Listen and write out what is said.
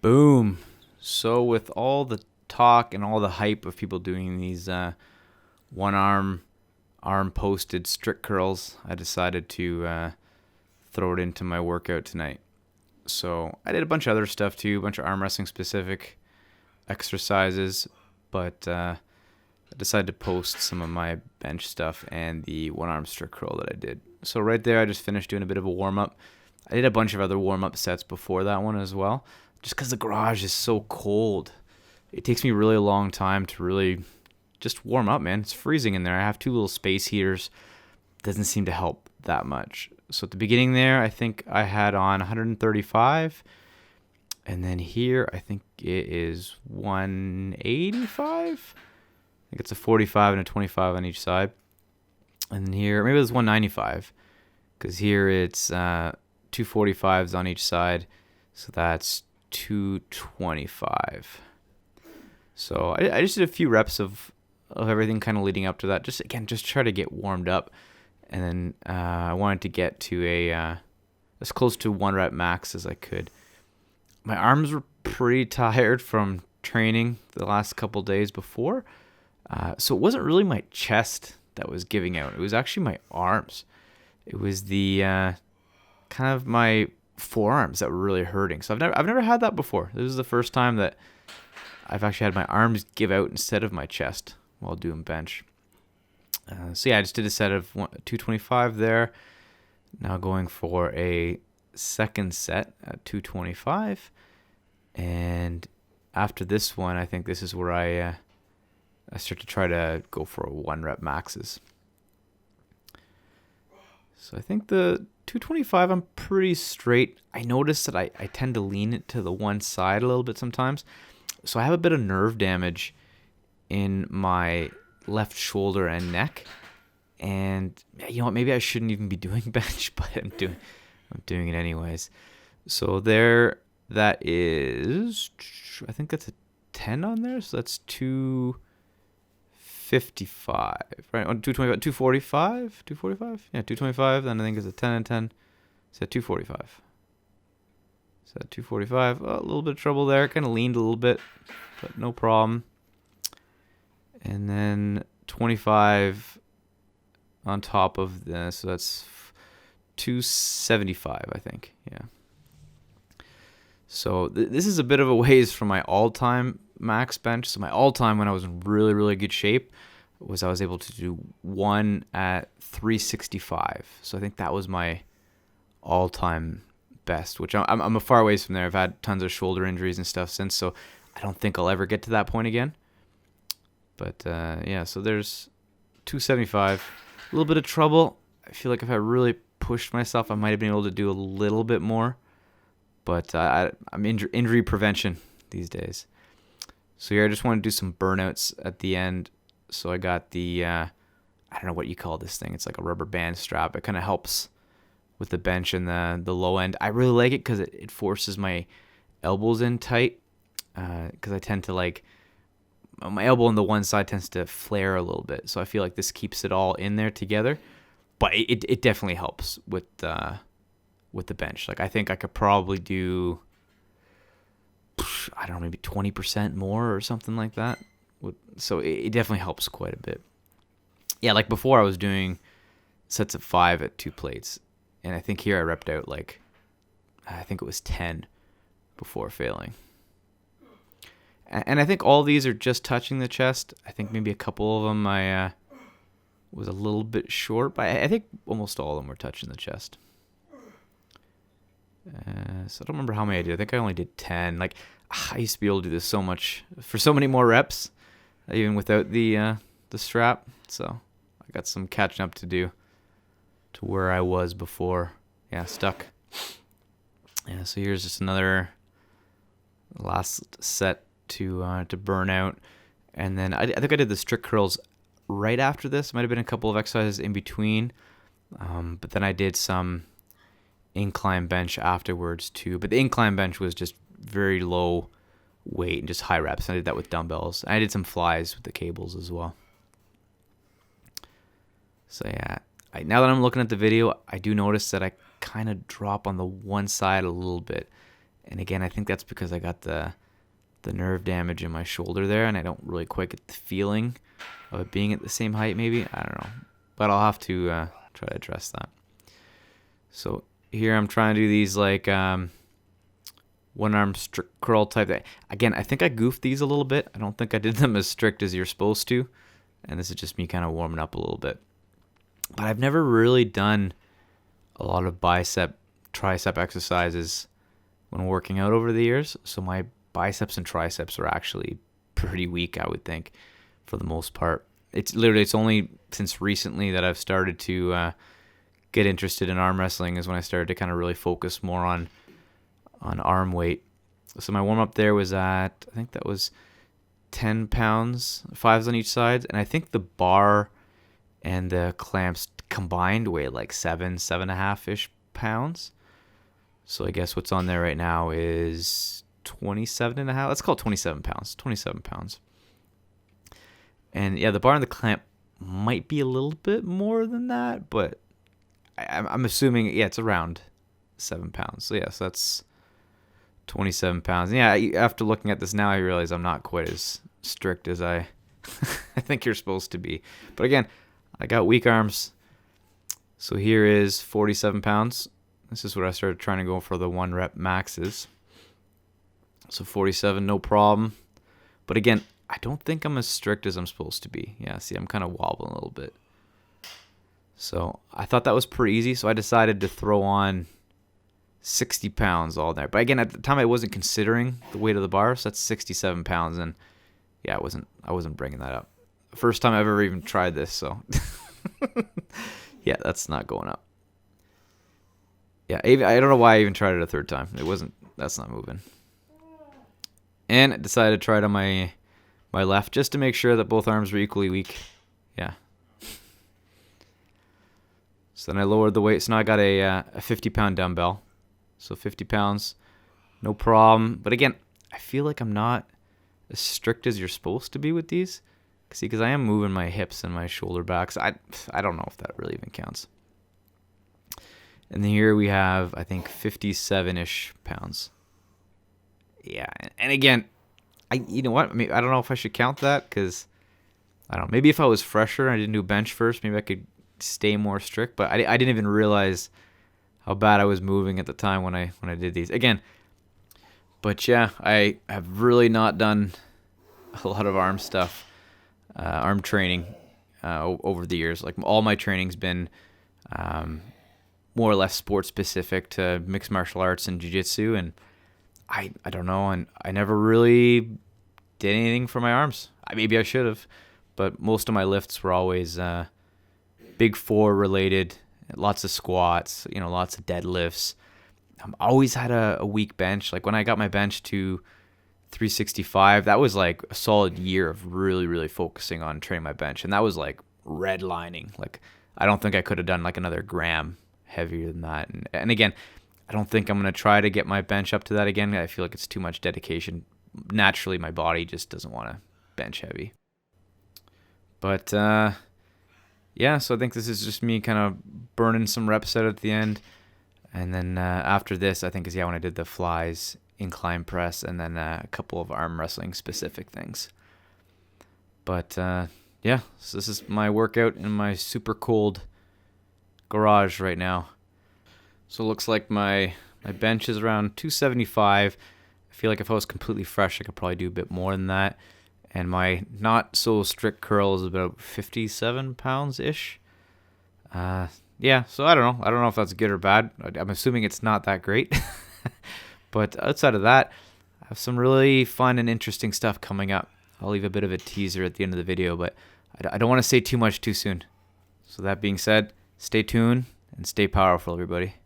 Boom. So with all the talk and all the hype of people doing these one arm posted strict curls, I decided to throw it into my workout tonight. So I did a bunch of other stuff too, a bunch of arm wrestling specific exercises, but I decided to post some of my bench stuff and the one arm strict curl that I did. So right there, I just finished doing a bit of a warm up. I did a bunch of other warm up sets before that one as well, just because the garage is so cold. It takes me really a long time to really just warm up, man. It's freezing in there. I have two little space heaters. Doesn't seem to help that much. So at the beginning there, I think I had on 135. And then here, I think it is 185. I think it's a 45 and a 25 on each side. And then here, maybe it was 195. Because here it's 245s on each side. So that's 225. So I just did a few reps of everything kind of leading up to that. Just try to get warmed up. And then I wanted to get to as close to 1 rep max as I could. My arms were pretty tired from training the last couple days before. So it wasn't really my chest that was giving out. It was actually my arms. It was the kind of my forearms that were really hurting. So I've never had that before. This is the first time that I've actually had my arms give out instead of my chest while doing bench. So yeah, I just did a set of 225 there. Now going for a second set at 225. And after this one, I think this is where I start to try to go for 1 rep maxes. So I think the 225, I'm pretty straight. I notice that I tend to lean it to the one side a little bit sometimes. So I have a bit of nerve damage in my left shoulder and neck. And you know what, maybe I shouldn't even be doing bench, but I'm doing it anyways. So there, that is, I think that's a 10 on there. So that's 255, right? On 225, 245, 245? Yeah, 225. Then I think it's a 10 and 10. So 245. So 245, a little bit of trouble there. Kind of leaned a little bit, but no problem. And then 25 on top of this, so that's 275, I think. Yeah. So this is a bit of a ways from my all-time max bench. So my all-time when I was in really, really good shape was I was able to do one at 365. So I think that was my all-time best, which I'm a far ways from there. I've had tons of shoulder injuries and stuff since, so I don't think I'll ever get to that point again. But yeah, so there's 275. A little bit of trouble. I feel like if I really pushed myself, I might have been able to do a little bit more. But I'm injury prevention these days. So here I just want to do some burnouts at the end. So I got the, I don't know what you call this thing. It's like a rubber band strap. It kind of helps with the bench and the low end. I really like it because it forces my elbows in tight. Because I tend to like, my elbow on the one side tends to flare a little bit. So I feel like this keeps it all in there together. But it definitely helps with the bench. Like I think I could probably do, I don't know, maybe 20% more or something like that. So it definitely helps quite a bit. Yeah, like before I was doing sets of 5 at 2 plates. And I think here I repped out like, I think it was 10 before failing. And I think all these are just touching the chest. I think maybe a couple of them I was a little bit short, but I think almost all of them were touching the chest. So I don't remember how many I did. I think I only did 10. Like I used to be able to do this so much for so many more reps, even without the strap. So I got some catching up to do to where I was before. Yeah, stuck. Yeah. So here's just another last set to burn out, and then I think I did the strict curls right after this. Might have been a couple of exercises in between, but then I did some incline bench afterwards too. But the incline bench was just very low weight and just high reps. I did that with dumbbells. I did some flies with the cables as well. So yeah, now that I'm looking at the video, I do notice that I kind of drop on the one side a little bit. And again, I think that's because I got the nerve damage in my shoulder there, and I don't really quite get the feeling of it being at the same height, maybe. I don't know. But I'll have to try to address that. So here I'm trying to do these like one arm strict curl type. Again, I think I goofed these a little bit. I don't think I did them as strict as you're supposed to. And this is just me kind of warming up a little bit. But I've never really done a lot of bicep, tricep exercises when working out over the years. So my biceps and triceps are actually pretty weak, I would think, for the most part. It's only since recently that I've started to get interested in arm wrestling, is when I started to kind of really focus more on arm weight. So my warm up there was at, I think that was 10 pounds, 5s on each side, and I think the bar and the clamps combined weigh like 7.5-ish pounds. So I guess what's on there right now is 27.5. Let's call it 27 pounds. 27 pounds. And yeah, the bar and the clamp might be a little bit more than that, but I'm assuming, yeah, it's around 7 pounds. So yes, that's 27 pounds. And yeah, after looking at this now, I realize I'm not quite as strict as I I think you're supposed to be. But again, I got weak arms. So here is 47 pounds. This is what I started trying to go for the 1 rep maxes. So 47, no problem. But again, I don't think I'm as strict as I'm supposed to be. Yeah, see, I'm kind of wobbling a little bit. So I thought that was pretty easy, so I decided to throw on 60 pounds all there. But again, at the time I wasn't considering the weight of the bar, so that's 67 pounds. And yeah, I wasn't bringing that up. First time I've ever even tried this, so yeah, that's not going up. Yeah, I don't know why I even tried it a third time. That's not moving. And I decided to try it on my left just to make sure that both arms were equally weak. Yeah. So then I lowered the weight. So now I got a 50-pound dumbbell. So 50 pounds, no problem. But again, I feel like I'm not as strict as you're supposed to be with these. See, because I am moving my hips and my shoulder back. So I don't know if that really even counts. And then here we have, I think, 57-ish pounds. Yeah, and again, you know what? I mean, I don't know if I should count that, because I don't know. Maybe if I was fresher and I didn't do bench first, maybe I could stay more strict. But I didn't even realize how bad I was moving at the time when I did these. Again, but yeah, I have really not done a lot of arm stuff, arm training over the years. Like all my training's been more or less sports specific to mixed martial arts and jiu-jitsu, and I don't know, and I never really did anything for my arms. Maybe I should have, but most of my lifts were always big four related, lots of squats, lots of deadlifts. I always had a weak bench. Like when I got my bench to 365, that was like a solid year of really, really focusing on training my bench, and that was like redlining. Like I don't think I could have done like another gram heavier than that. And again, I don't think I'm going to try to get my bench up to that again. I feel like it's too much dedication. Naturally, my body just doesn't want to bench heavy. But yeah, so I think this is just me kind of burning some reps out at the end. And then after this, I think is when I did the flies, incline press, and then a couple of arm wrestling specific things. But yeah, so this is my workout in my super cold garage right now. So it looks like my bench is around 275. I feel like if I was completely fresh, I could probably do a bit more than that. And my not so strict curl is about 57 pounds ish. Yeah, so I don't know if that's good or bad. I'm assuming it's not that great. But outside of that, I have some really fun and interesting stuff coming up. I'll leave a bit of a teaser at the end of the video, but I don't want to say too much too soon. So that being said, stay tuned and stay powerful, everybody.